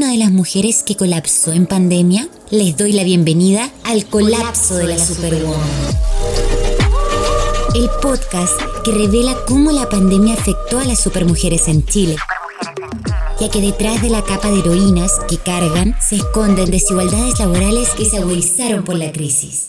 una de las mujeres que colapsó en pandemia? Les doy la bienvenida al Colapso de la Superwoman. El podcast que revela cómo la pandemia afectó a las supermujeres en Chile. Ya que detrás de la capa de heroínas que cargan se esconden desigualdades laborales que se agudizaron por la crisis.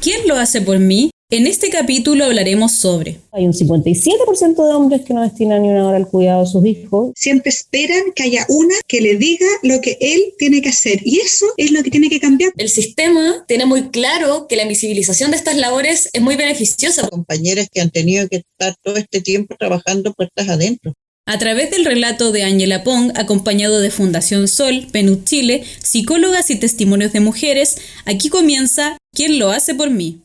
¿Quién lo hace por mí? En este capítulo hablaremos sobre... Hay un 57% de hombres que no destinan ni una hora al cuidado de sus hijos. Siempre esperan que haya una que le diga lo que él tiene que hacer, y eso es lo que tiene que cambiar. El sistema tiene muy claro que la invisibilización de estas labores es muy beneficiosa. Compañeras que han tenido que estar todo este tiempo trabajando puertas adentro. A través del relato de Ángela Pong, acompañado de Fundación Sol, PNUD Chile, psicólogas y testimonios de mujeres, aquí comienza ¿Quién lo hace por mí?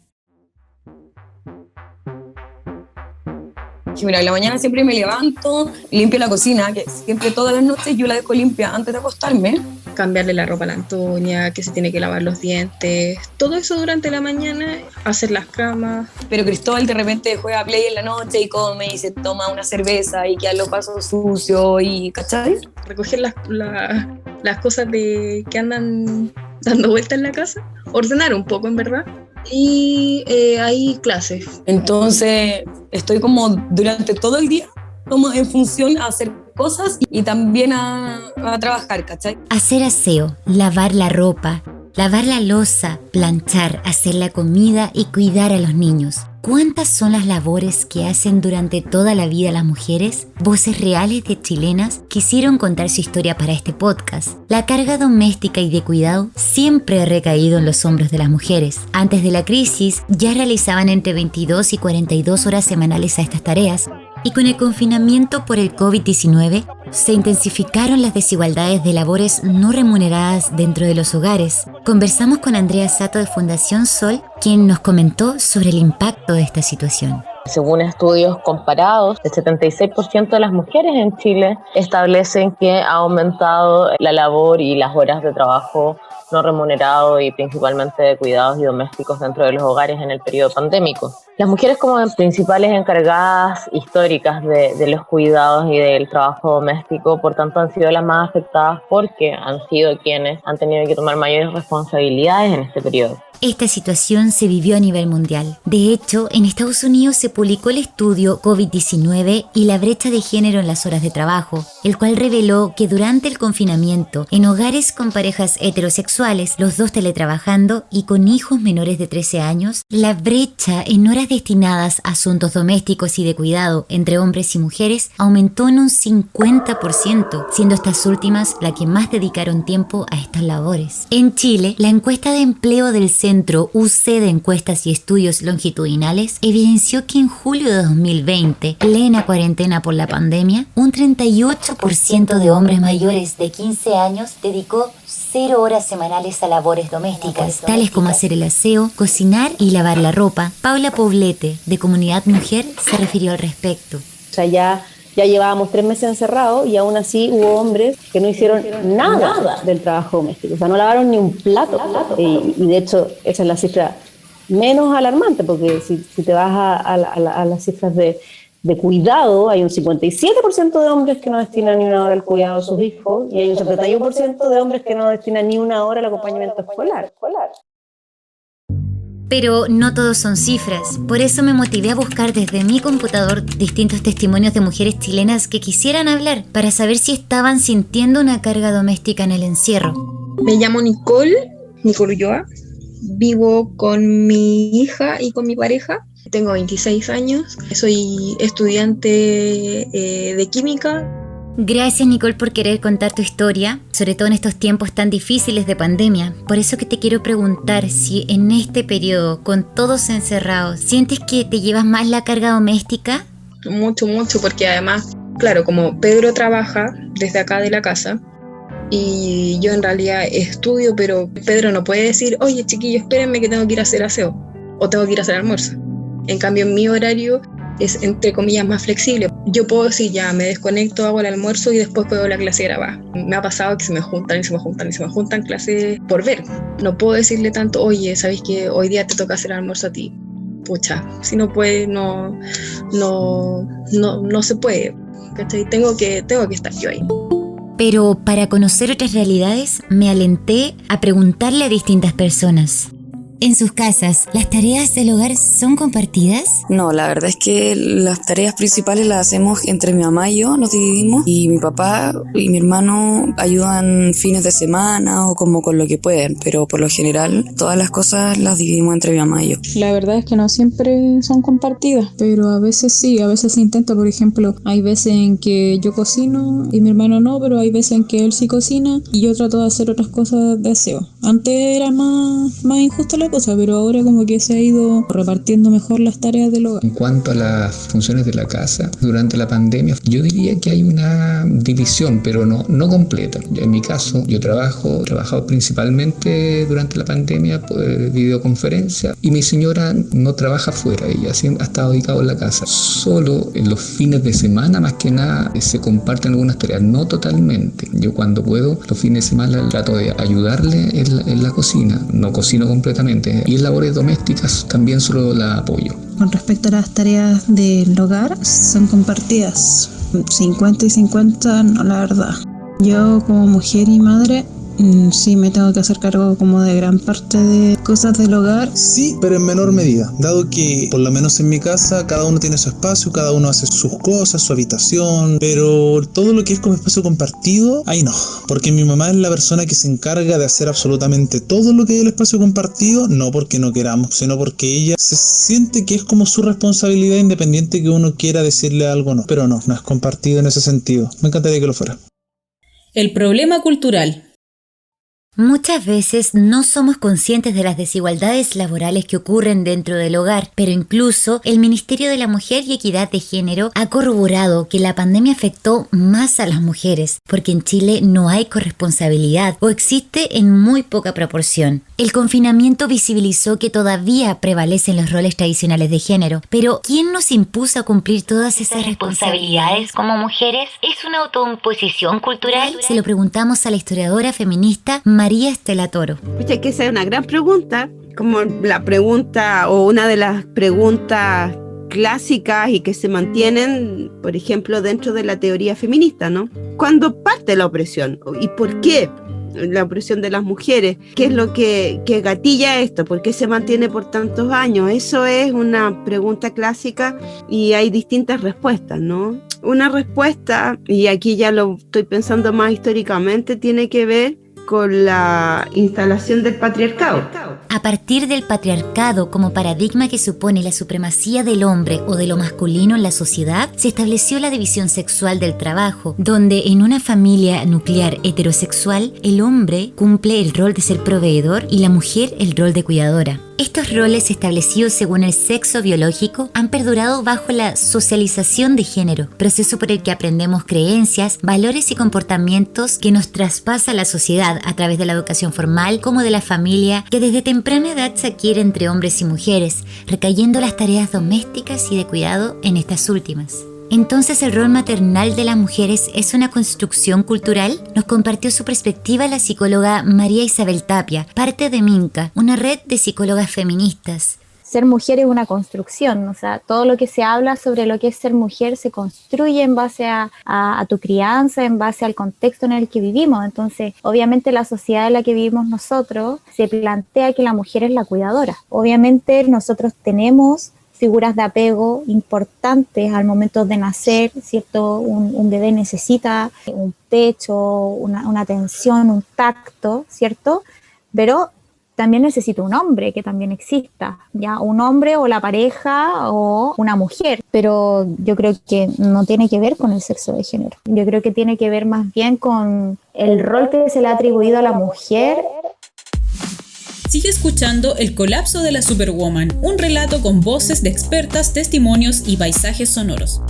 Mira, en la mañana siempre me levanto, limpio la cocina, que siempre todas las noches yo la dejo limpia antes de acostarme. Cambiarle la ropa a la Antonia, que se tiene que lavar los dientes, todo eso durante la mañana, hacer las camas. Pero Cristóbal de repente juega play en la noche y come y se toma una cerveza y queda los vasos sucios y ¿cachai? Recoger las cosas que andan dando vueltas en la casa, ordenar un poco en verdad. Y hay clases. Entonces estoy como durante todo el día como en función a hacer cosas y también a trabajar, ¿cachai? Hacer aseo, lavar la ropa, lavar la loza, planchar, hacer la comida y cuidar a los niños. ¿Cuántas son las labores que hacen durante toda la vida las mujeres? Voces reales de chilenas quisieron contar su historia para este podcast. La carga doméstica y de cuidado siempre ha recaído en los hombros de las mujeres. Antes de la crisis ya realizaban entre 22 y 42 horas semanales a estas tareas. Y con el confinamiento por el COVID-19 se intensificaron las desigualdades de labores no remuneradas dentro de los hogares. Conversamos con Andrea Sato de Fundación Sol, quien nos comentó sobre el impacto de esta situación. Según estudios comparados, el 76% de las mujeres en Chile establecen que ha aumentado la labor y las horas de trabajo no remunerado y principalmente de cuidados y domésticos dentro de los hogares en el periodo pandémico. Las mujeres como principales encargadas históricas de los cuidados y del trabajo doméstico, por tanto, han sido las más afectadas porque han sido quienes han tenido que tomar mayores responsabilidades en este periodo. Esta situación se vivió a nivel mundial. De hecho, en Estados Unidos se publicó el estudio COVID-19 y la brecha de género en las horas de trabajo, el cual reveló que durante el confinamiento, en hogares con parejas heterosexuales, los dos teletrabajando y con hijos menores de 13 años, la brecha en horas destinadas a asuntos domésticos y de cuidado entre hombres y mujeres aumentó en un 50%, siendo estas últimas las que más dedicaron tiempo a estas labores. En Chile, la encuesta de empleo del Centro UC de Encuestas y Estudios Longitudinales evidenció que en julio de 2020, plena cuarentena por la pandemia, un 38% de hombres mayores de 15 años dedicó 0 horas semanales a labores domésticas, tales como hacer el aseo, cocinar y lavar la ropa. Paula Poblete, de Comunidad Mujer, se refirió al respecto. O sea, ya llevábamos 3 meses encerrados y aún así hubo hombres que no hicieron nada del trabajo doméstico. O sea, no lavaron ni un plato. Y de hecho, esa es la cifra menos alarmante, porque si te vas a las cifras de cuidado, hay un 57% de hombres que no destinan ni una hora al cuidado de sus hijos y hay un 71% de hombres que no destinan ni una hora al acompañamiento escolar. Pero no todos son cifras, por eso me motivé a buscar desde mi computador distintos testimonios de mujeres chilenas que quisieran hablar para saber si estaban sintiendo una carga doméstica en el encierro. Me llamo Nicole Ulloa, vivo con mi hija y con mi pareja. Tengo 26 años, soy estudiante de química. Gracias, Nicole, por querer contar tu historia, sobre todo en estos tiempos tan difíciles de pandemia. Por eso que te quiero preguntar si en este periodo, con todos encerrados, ¿sientes que te llevas más la carga doméstica? Mucho, porque además, claro, como Pedro trabaja desde acá de la casa y yo en realidad estudio, pero Pedro no puede decir, oye, chiquillo, espérenme que tengo que ir a hacer aseo o tengo que ir a hacer almuerzo. En cambio, en mi horario es, entre comillas, más flexible. Yo puedo decir, ya, me desconecto, hago el almuerzo y después puedo la clase grabada. Me ha pasado que se me juntan clases por ver. No puedo decirle tanto, oye, ¿sabes que hoy día te toca hacer el almuerzo a ti? pucha, si no puede, no se puede, ¿cachai? Tengo que estar yo ahí. Pero para conocer otras realidades, me alenté a preguntarle a distintas personas. ¿En sus casas, las tareas del hogar son compartidas? No, la verdad es que las tareas principales las hacemos entre mi mamá y yo, nos dividimos, y mi papá y mi hermano ayudan fines de semana o como con lo que pueden, pero por lo general todas las cosas las dividimos entre mi mamá y yo. La verdad es que no siempre son compartidas, pero a veces sí, a veces se intenta. Por ejemplo, hay veces en que yo cocino y mi hermano no, pero hay veces en que él sí cocina y yo trato de hacer otras cosas de aseo. Antes era más injusta la cosa, pero ahora como que se ha ido repartiendo mejor las tareas del hogar. En cuanto a las funciones de la casa, durante la pandemia, yo diría que hay una división, pero no completa. En mi caso, yo he trabajado principalmente durante la pandemia por videoconferencia, y mi señora no trabaja fuera, ella siempre ha estado dedicada en la casa. Solo en los fines de semana, más que nada, se comparten algunas tareas, no totalmente. Yo cuando puedo, los fines de semana trato de ayudarle en la cocina, no cocino completamente, y en labores domésticas también solo la apoyo. Con respecto a las tareas del hogar, son compartidas 50 y 50, no, la verdad. Yo como mujer y madre, sí me tengo que hacer cargo como de gran parte de cosas del hogar. Sí, pero en menor medida, dado que por lo menos en mi casa cada uno tiene su espacio, cada uno hace sus cosas, su habitación, pero todo lo que es como espacio compartido, ahí no, porque mi mamá es la persona que se encarga de hacer absolutamente todo lo que hay en el espacio compartido, no porque no queramos, sino porque ella se siente que es como su responsabilidad, independiente que uno quiera decirle algo o no, pero no es compartido en ese sentido. Me encantaría que lo fuera. El problema cultural. Muchas veces no somos conscientes de las desigualdades laborales que ocurren dentro del hogar, pero incluso el Ministerio de la Mujer y Equidad de Género ha corroborado que la pandemia afectó más a las mujeres, porque en Chile no hay corresponsabilidad o existe en muy poca proporción. El confinamiento visibilizó que todavía prevalecen los roles tradicionales de género, pero ¿quién nos impuso a cumplir todas esas responsabilidades como mujeres? ¿Es una autoimposición cultural? Se lo preguntamos a la historiadora feminista María Estela Toro. Viste que esa es una gran pregunta, como la pregunta o una de las preguntas clásicas y que se mantienen, por ejemplo, dentro de la teoría feminista, ¿no? ¿Cuándo parte la opresión? ¿Y por qué la opresión de las mujeres? ¿Qué es lo que gatilla esto? ¿Por qué se mantiene por tantos años? Eso es una pregunta clásica y hay distintas respuestas, ¿no? Una respuesta, y aquí ya lo estoy pensando más históricamente, tiene que ver con la instalación del patriarcado. A partir del patriarcado como paradigma que supone la supremacía del hombre o de lo masculino en la sociedad, se estableció la división sexual del trabajo, donde en una familia nuclear heterosexual, el hombre cumple el rol de ser proveedor y la mujer el rol de cuidadora. Estos roles establecidos según el sexo biológico han perdurado bajo la socialización de género, proceso por el que aprendemos creencias, valores y comportamientos que nos traspasa la sociedad a través de la educación formal como de la familia, que desde temprana edad se adquiere entre hombres y mujeres, recayendo las tareas domésticas y de cuidado en estas últimas. Entonces, ¿el rol maternal de las mujeres es una construcción cultural? Nos compartió su perspectiva la psicóloga María Isabel Tapia, parte de Minca, una red de psicólogas feministas. Ser mujer es una construcción, o sea, todo lo que se habla sobre lo que es ser mujer se construye en base a tu crianza, en base al contexto en el que vivimos. Entonces, obviamente la sociedad en la que vivimos nosotros se plantea que la mujer es la cuidadora. Obviamente nosotros tenemos figuras de apego importantes al momento de nacer, ¿cierto? Un bebé necesita un pecho, una atención, un tacto, ¿cierto? Pero también necesita un hombre que también exista, ya un hombre o la pareja o una mujer, pero yo creo que no tiene que ver con el sexo de género. Yo creo que tiene que ver más bien con el rol que se le ha atribuido a la mujer. Sigue escuchando El colapso de la Superwoman, un relato con voces de expertas, testimonios y paisajes sonoros.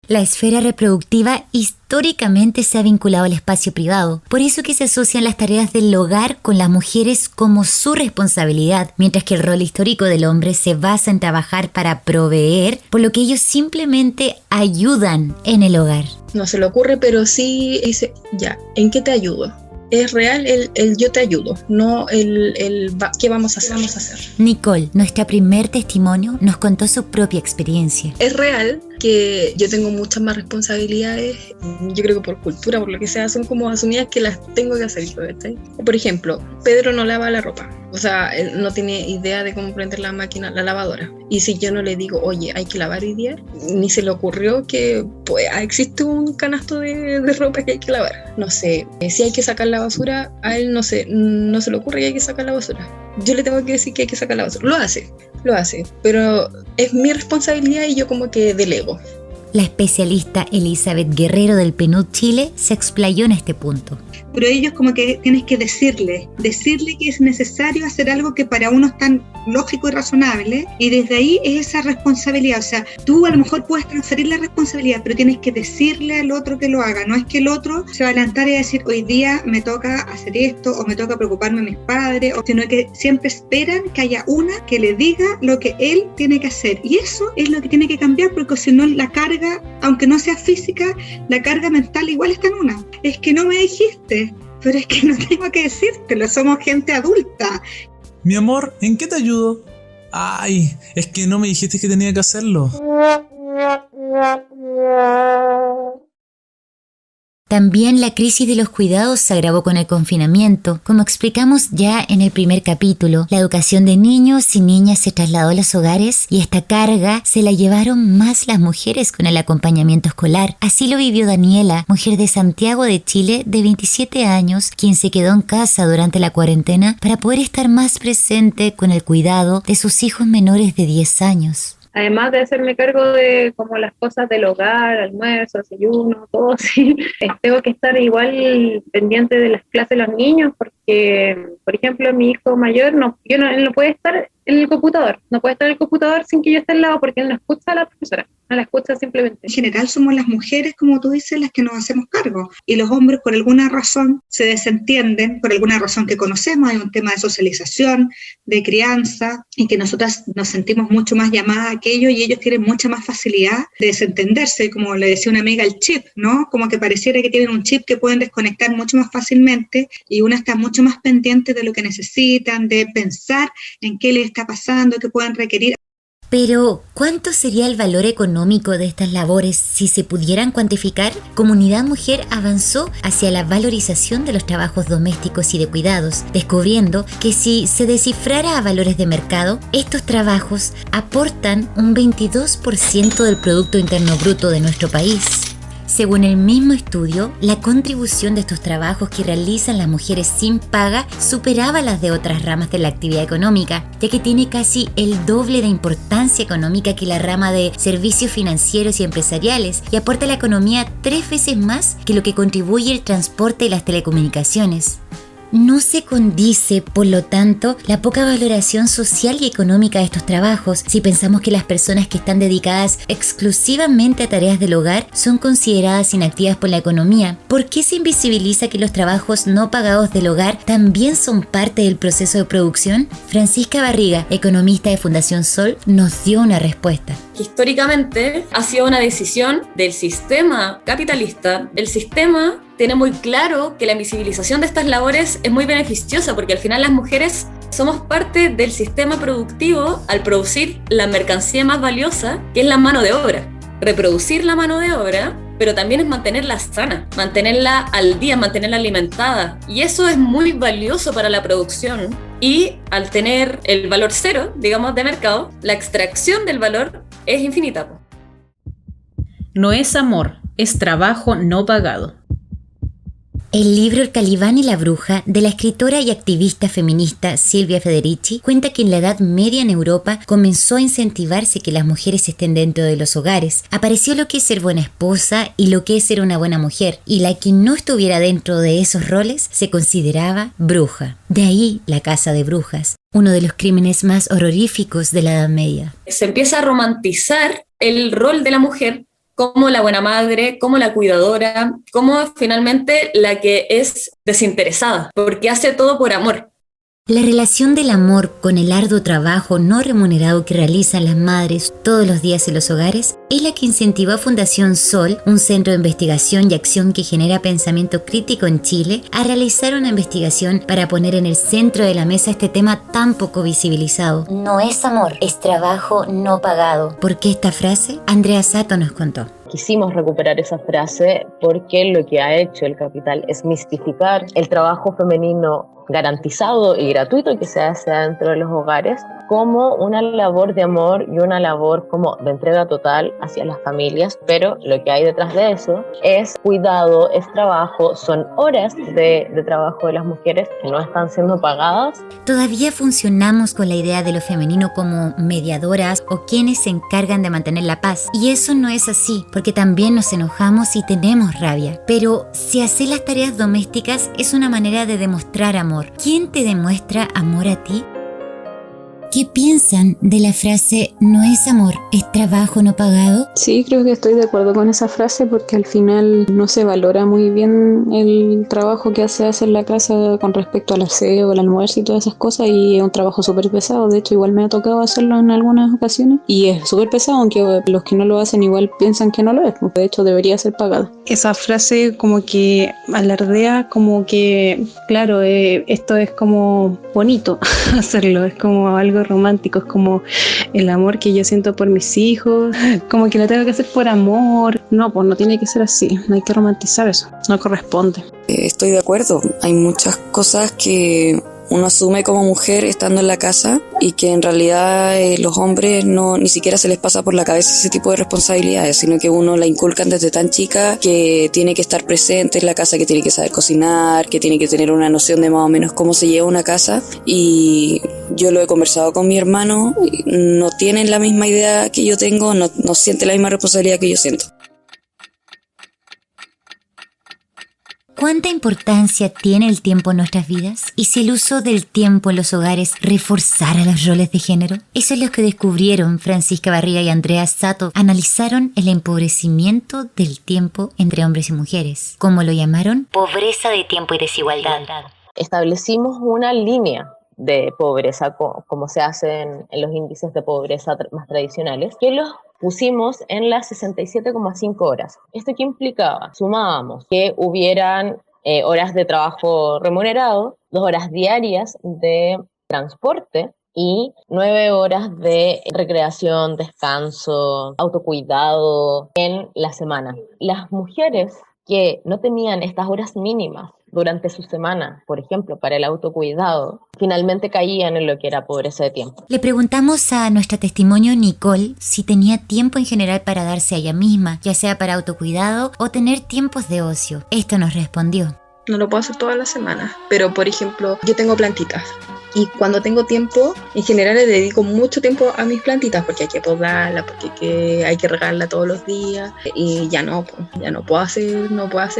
La esfera reproductiva históricamente se ha vinculado al espacio privado, por eso que se asocian las tareas del hogar con las mujeres como su responsabilidad, mientras que el rol histórico del hombre se basa en trabajar para proveer, por lo que ellos simplemente ayudan en el hogar. No se le ocurre, pero sí dice, ya, ¿en qué te ayudo? es real el yo te ayudo, no ¿qué vamos a hacer? Nicole, nuestra primer testimonio, nos contó su propia experiencia. Es real que yo tengo muchas más responsabilidades, yo creo que por cultura, por lo que sea, son como asumidas que las tengo que hacer, ¿sí? Por ejemplo, Pedro no lava la ropa, o sea, él no tiene idea de cómo prender la máquina, la lavadora, y si yo no le digo, oye, hay que lavar hoy día, ni se le ocurrió que pues, existe un canasto de ropa que hay que lavar, no sé, si hay que sacar la basura, a él no se le ocurre que hay que sacar la basura, yo le tengo que decir que hay que sacar la basura, lo hace, pero es mi responsabilidad y yo como que delego. La especialista Elizabeth Guerrero del PNUD Chile se explayó en este punto. Pero ellos como que tienes que decirle que es necesario hacer algo que para uno es tan lógico y razonable, y desde ahí es esa responsabilidad. O sea, tú a lo mejor puedes transferir la responsabilidad, pero tienes que decirle al otro que lo haga. No es que el otro se va a adelantar y decir, hoy día me toca hacer esto, o me toca preocuparme de mis padres, sino que siempre esperan que haya una que le diga lo que él tiene que hacer. Y eso es lo que tiene que cambiar, porque si no la carga, aunque no sea física, la carga mental igual está en una. Es que no me dijiste, pero es que no tengo que decírtelo, somos gente adulta. Mi amor, ¿en qué te ayudo? Ay, es que no me dijiste que tenía que hacerlo. También la crisis de los cuidados se agravó con el confinamiento. Como explicamos ya en el primer capítulo, la educación de niños y niñas se trasladó a los hogares y esta carga se la llevaron más las mujeres con el acompañamiento escolar. Así lo vivió Daniela, mujer de Santiago de Chile de 27 años, quien se quedó en casa durante la cuarentena para poder estar más presente con el cuidado de sus hijos menores de 10 años. Además de hacerme cargo de como las cosas del hogar, almuerzo, desayuno, todo así, tengo que estar igual pendiente de las clases de los niños porque, por ejemplo, mi hijo mayor él no puede estar en el computador, sin que yo esté al lado porque él no escucha a la profesora, no la escucha simplemente. En general somos las mujeres, como tú dices, las que nos hacemos cargo, y los hombres por alguna razón se desentienden, por alguna razón que conocemos, hay un tema de socialización, de crianza, y que nosotras nos sentimos mucho más llamadas a aquello y ellos tienen mucha más facilidad de desentenderse, como le decía una amiga, el chip, ¿no? Como que pareciera que tienen un chip que pueden desconectar mucho más fácilmente y una está mucho más pendiente de lo que necesitan, de pensar en qué les está pasando, qué pueden requerir. Pero, ¿cuánto sería el valor económico de estas labores si se pudieran cuantificar? Comunidad Mujer avanzó hacia la valorización de los trabajos domésticos y de cuidados, descubriendo que si se descifrara a valores de mercado, estos trabajos aportan un 22% del Producto Interno Bruto de nuestro país. Según el mismo estudio, la contribución de estos trabajos que realizan las mujeres sin paga superaba las de otras ramas de la actividad económica, ya que tiene casi el doble de importancia económica que la rama de servicios financieros y empresariales y aporta a la economía 3 veces más que lo que contribuye el transporte y las telecomunicaciones. No se condice, por lo tanto, la poca valoración social y económica de estos trabajos si pensamos que las personas que están dedicadas exclusivamente a tareas del hogar son consideradas inactivas por la economía. ¿Por qué se invisibiliza que los trabajos no pagados del hogar también son parte del proceso de producción? Francisca Barriga, economista de Fundación Sol, nos dio una respuesta. Históricamente ha sido una decisión del sistema capitalista. El sistema tiene muy claro que la invisibilización de estas labores es muy beneficiosa porque al final las mujeres somos parte del sistema productivo al producir la mercancía más valiosa, que es la mano de obra. Reproducir la mano de obra, pero también es mantenerla sana, mantenerla al día, mantenerla alimentada. Y eso es muy valioso para la producción. Y al tener el valor cero, digamos, de mercado, la extracción del valor es infinita. No es amor, es trabajo no pagado. El libro El Calibán y la Bruja, de la escritora y activista feminista Silvia Federici, cuenta que en la Edad Media en Europa comenzó a incentivarse que las mujeres estén dentro de los hogares. Apareció lo que es ser buena esposa y lo que es ser una buena mujer, y la que no estuviera dentro de esos roles se consideraba bruja. De ahí la caza de brujas, uno de los crímenes más horroríficos de la Edad Media. Se empieza a romantizar el rol de la mujer como la buena madre, como la cuidadora, como finalmente la que es desinteresada, porque hace todo por amor. La relación del amor con el arduo trabajo no remunerado que realizan las madres todos los días en los hogares es la que incentivó a Fundación Sol, un centro de investigación y acción que genera pensamiento crítico en Chile, a realizar una investigación para poner en el centro de la mesa este tema tan poco visibilizado. No es amor, es trabajo no pagado. ¿Por qué esta frase? Andrea Sato nos contó. Quisimos recuperar esa frase porque lo que ha hecho el capital es mistificar el trabajo femenino garantizado y gratuito que se hace dentro de los hogares como una labor de amor y una labor como de entrega total hacia las familias, pero lo que hay detrás de eso es cuidado, es trabajo, son horas de trabajo de las mujeres que no están siendo pagadas. Todavía funcionamos con la idea de lo femenino como mediadoras o quienes se encargan de mantener la paz, y eso no es así, porque también nos enojamos y tenemos rabia. Pero si hacer las tareas domésticas es una manera de demostrar amor. ¿Quién te demuestra amor a ti? ¿Qué piensan de la frase no es amor, es trabajo no pagado? Sí, creo que estoy de acuerdo con esa frase porque al final no se valora muy bien el trabajo que se hace en la casa con respecto al aseo, el almuerzo y todas esas cosas, y es un trabajo súper pesado. De hecho, igual me ha tocado hacerlo en algunas ocasiones y es súper pesado, aunque los que no lo hacen igual piensan que no lo es. De hecho, debería ser pagado. Esa frase como que alardea como que, claro, esto es como bonito hacerlo, es como algo romántico, es como el amor que yo siento por mis hijos, como que lo tengo que hacer por amor. No, pues no tiene que ser así, no hay que romantizar eso, no corresponde. Estoy de acuerdo, hay muchas cosas que uno asume como mujer estando en la casa y que en realidad los hombres ni siquiera se les pasa por la cabeza ese tipo de responsabilidades, sino que uno la inculcan desde tan chica que tiene que estar presente en la casa, que tiene que saber cocinar, que tiene que tener una noción de más o menos cómo se lleva una casa. Y yo lo he conversado con mi hermano, no tienen la misma idea que yo tengo, no sienten la misma responsabilidad que yo siento. ¿Cuánta importancia tiene el tiempo en nuestras vidas? ¿Y si el uso del tiempo en los hogares reforzara los roles de género? Eso es lo que descubrieron Francisca Barriga y Andrea Sato. Analizaron el empobrecimiento del tiempo entre hombres y mujeres. ¿Cómo lo llamaron? Pobreza de tiempo y desigualdad. Establecimos una línea de pobreza, como se hace en los índices de pobreza más tradicionales, que los pusimos en las 67,5 horas. ¿Esto qué implicaba? Sumábamos que hubieran horas de trabajo remunerado, 2 horas diarias de transporte y 9 horas de recreación, descanso, autocuidado en la semana. Las mujeres que no tenían estas horas mínimas durante su semana, por ejemplo, para el autocuidado, finalmente caían en lo que era pobreza de tiempo. Le preguntamos a nuestra testimonio Nicole si tenía tiempo en general para darse a ella misma, ya sea para autocuidado o tener tiempos de ocio. Esto nos respondió. No lo puedo hacer todas las semanas, pero por ejemplo, yo tengo plantitas. Y cuando tengo tiempo, en general le dedico mucho tiempo a mis plantitas porque hay que podarla, porque hay que regarla todos los días y ya no puedo hacer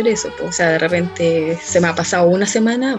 eso. Pues. O sea, de repente se me ha pasado una semana,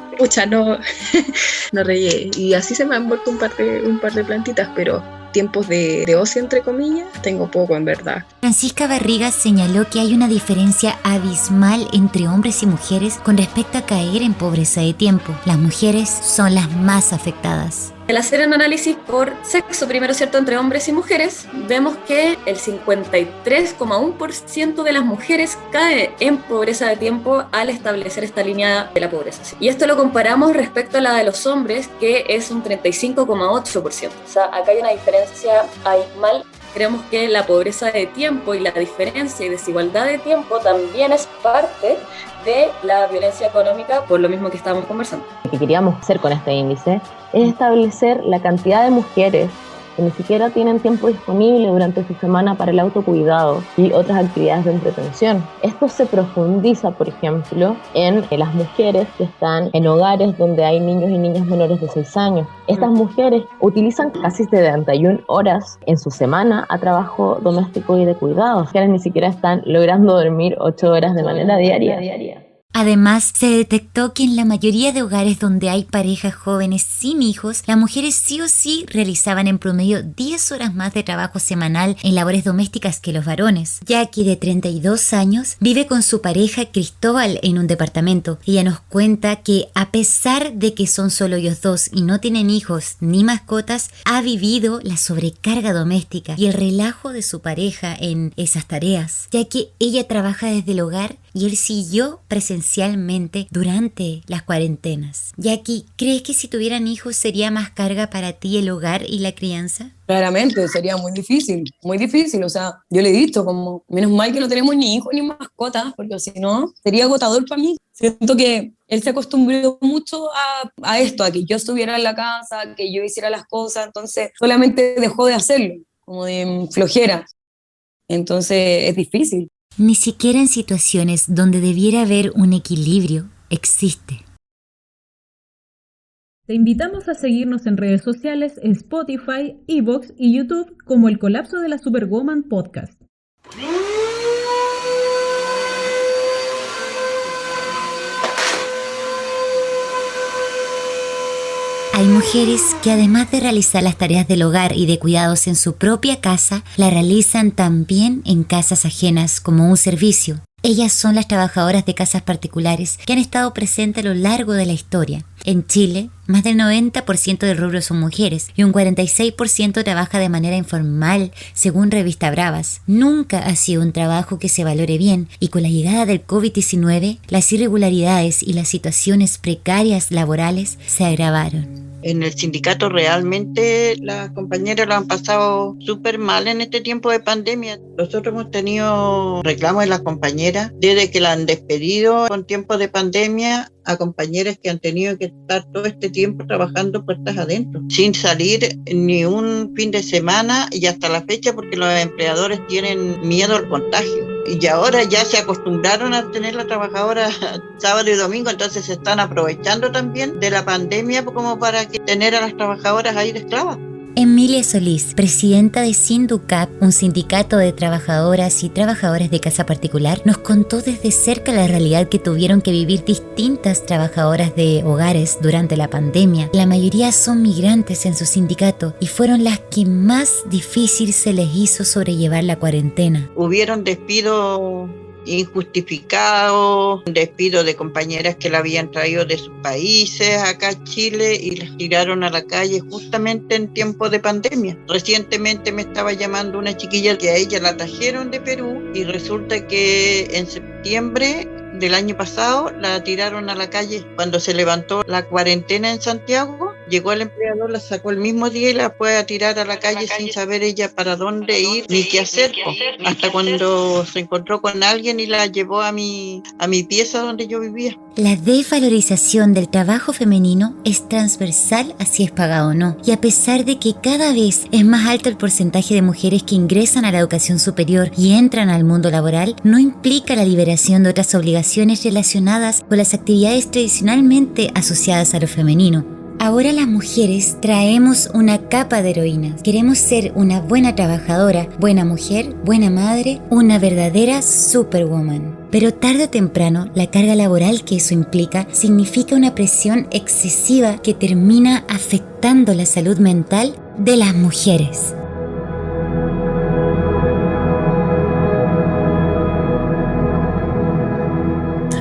no regué. Y así se me han vuelto un par de plantitas, pero tiempos de ocio, entre comillas, tengo poco en verdad. Francisca Barriga señaló que hay una diferencia abismal entre hombres y mujeres con respecto a caer en pobreza de tiempo. Las mujeres son las más afectadas. Al hacer un análisis por sexo, primero, ¿cierto?, entre hombres y mujeres, vemos que el 53,1% de las mujeres cae en pobreza de tiempo al establecer esta línea de la pobreza. Y esto lo comparamos respecto a la de los hombres, que es un 35,8%. O sea, acá hay una diferencia abismal. Creemos que la pobreza de tiempo y la diferencia y desigualdad de tiempo también es parte de la violencia económica, por lo mismo que estábamos conversando. Lo que queríamos hacer con este índice es establecer la cantidad de mujeres que ni siquiera tienen tiempo disponible durante su semana para el autocuidado y otras actividades de entretención. Esto se profundiza, por ejemplo, en las mujeres que están en hogares donde hay niños y niñas menores de 6 años. Estas mujeres utilizan casi 71 horas en su semana a trabajo doméstico y de cuidados. Las mujeres ni siquiera están logrando dormir 8 horas de manera diaria. Además, se detectó que en la mayoría de hogares donde hay parejas jóvenes sin hijos, las mujeres sí o sí realizaban en promedio 10 horas más de trabajo semanal en labores domésticas que los varones. Jackie, de 32 años, vive con su pareja Cristóbal en un departamento. Ella nos cuenta que a pesar de que son solo ellos dos y no tienen hijos ni mascotas, ha vivido la sobrecarga doméstica y el relajo de su pareja en esas tareas, ya que ella trabaja desde el hogar y él siguió presencialmente durante las cuarentenas. Jackie, ¿crees que si tuvieran hijos sería más carga para ti el hogar y la crianza? Claramente, sería muy difícil, o sea, yo le he dicho como, menos mal que no tenemos ni hijos ni mascotas, porque si no, sería agotador para mí. Siento que él se acostumbró mucho a esto, a que yo estuviera en la casa, que yo hiciera las cosas, entonces solamente dejó de hacerlo, como de flojera, entonces es difícil. Ni siquiera en situaciones donde debiera haber un equilibrio existe. Te invitamos a seguirnos en redes sociales, en Spotify, iVoox y YouTube como El Colapso de la Superwoman Podcast. Hay mujeres que además de realizar las tareas del hogar y de cuidados en su propia casa, la realizan también en casas ajenas como un servicio. Ellas son las trabajadoras de casas particulares que han estado presentes a lo largo de la historia. En Chile, más del 90% del rubro son mujeres y un 46% trabaja de manera informal, según Revista Bravas. Nunca ha sido un trabajo que se valore bien y con la llegada del COVID-19, las irregularidades y las situaciones precarias laborales se agravaron. En el sindicato realmente las compañeras lo han pasado súper mal en este tiempo de pandemia. Nosotros hemos tenido reclamos de las compañeras desde que la han despedido con tiempo de pandemia, a compañeras que han tenido que estar todo este tiempo trabajando puertas adentro, sin salir ni un fin de semana y hasta la fecha, porque los empleadores tienen miedo al contagio. Y ahora ya se acostumbraron a tener la trabajadora sábado y domingo, entonces se están aprovechando también de la pandemia como para tener a las trabajadoras ahí de esclavas. Emilia Solís, presidenta de Sinducap, un sindicato de trabajadoras y trabajadores de casa particular, nos contó desde cerca la realidad que tuvieron que vivir distintas trabajadoras de hogares durante la pandemia. La mayoría son migrantes en su sindicato y fueron las que más difícil se les hizo sobrellevar la cuarentena. Hubieron despidos injustificados, despido de compañeras que la habían traído de sus países acá a Chile y las tiraron a la calle justamente en tiempo de pandemia. Recientemente me estaba llamando una chiquilla que a ella la trajeron de Perú y resulta que en septiembre del año pasado la tiraron a la calle. Cuando se levantó la cuarentena en Santiago, llegó el empleador, la sacó el mismo día y la fue a tirar a la calle sin saber ella para dónde ir ni qué hacer, hasta cuando se encontró con alguien y la llevó a mi pieza donde yo vivía. La desvalorización del trabajo femenino es transversal a si es pagado o no, y a pesar de que cada vez es más alto el porcentaje de mujeres que ingresan a la educación superior y entran al mundo laboral, no implica la liberación de otras obligaciones relacionadas con las actividades tradicionalmente asociadas a lo femenino. Ahora las mujeres traemos una capa de heroínas. Queremos ser una buena trabajadora, buena mujer, buena madre, una verdadera superwoman. Pero tarde o temprano, la carga laboral que eso implica significa una presión excesiva que termina afectando la salud mental de las mujeres.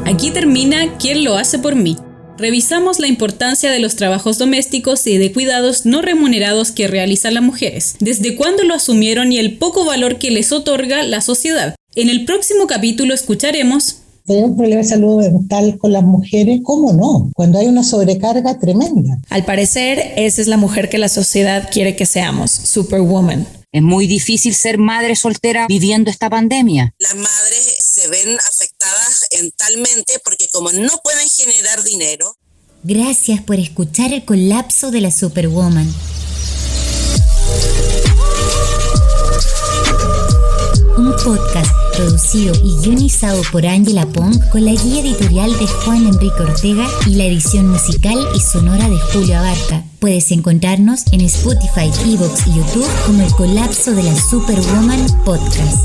Aquí termina ¿Quién lo hace por mí? Revisamos la importancia de los trabajos domésticos y de cuidados no remunerados que realizan las mujeres, desde cuándo lo asumieron y el poco valor que les otorga la sociedad. En el próximo capítulo escucharemos: ¿hay un problema de salud mental con las mujeres? ¿Cómo no? Cuando hay una sobrecarga tremenda. Al parecer, esa es la mujer que la sociedad quiere que seamos, Superwoman. Es muy difícil ser madre soltera viviendo esta pandemia. Las madres se ven afectadas mentalmente porque como no pueden generar dinero. Gracias por escuchar El Colapso de la Superwoman. Un podcast producido y guionizado por Ángela Pong con la guía editorial de Juan Enrique Ortega y la edición musical y sonora de Julio Abarca. Puedes encontrarnos en Spotify, iVoox y YouTube como El Colapso de la Superwoman Podcast.